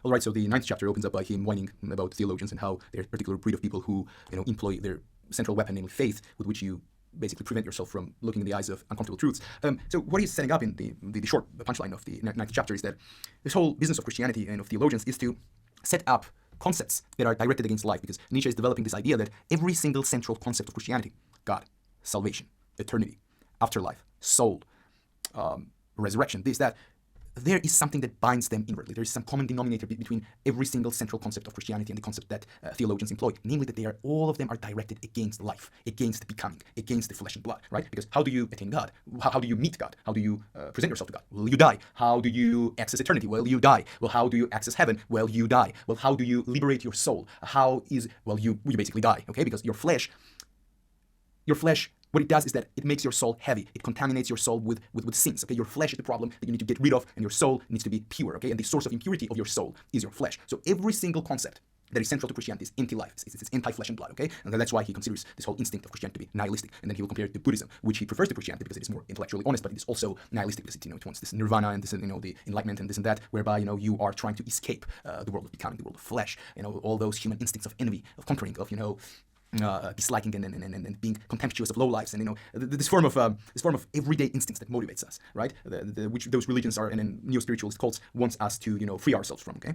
All right, so the ninth chapter opens up by him whining about theologians and how they're a particular breed of people who, employ their central weapon, namely faith, with which you basically prevent yourself from looking in the eyes of uncomfortable truths. So what he's setting up in the short punchline of the ninth chapter is that this whole business of Christianity and of theologians is to set up concepts that are directed against life, because Nietzsche is developing this idea that every single central concept of Christianity, God, salvation, eternity, afterlife, soul, resurrection, this, that, there is something that binds them inwardly. There is some common denominator between every single central concept of Christianity and the concept that theologians employ, namely that all of them are directed against life, against becoming, against the flesh and blood, right? Because how do you attain God? How do you meet God? How do you present yourself to God? Well, you die. How do you access eternity? Well, you die. Well, how do you access heaven? Well, you die. Well, how do you liberate your soul? Well, you basically die, okay? Because your flesh, what it does is that it makes your soul heavy. It contaminates your soul with sins, okay? Your flesh is the problem that you need to get rid of, and your soul needs to be pure, okay? And the source of impurity of your soul is your flesh. So every single concept that is central to Christianity is anti-life. It's anti-flesh and blood, okay? And that's why he considers this whole instinct of Christianity to be nihilistic. And then he will compare it to Buddhism, which he prefers to Christianity because it is more intellectually honest, but it is also nihilistic because it wants this nirvana and this, the enlightenment and this and that, whereby, you are trying to escape the world of becoming, the world of flesh, all those human instincts of envy, of conquering, of, disliking and being contemptuous of low lives, and this form of everyday instincts that motivates us, right? Which those religions are, and neo-spiritualist cults wants us to free ourselves from. Okay.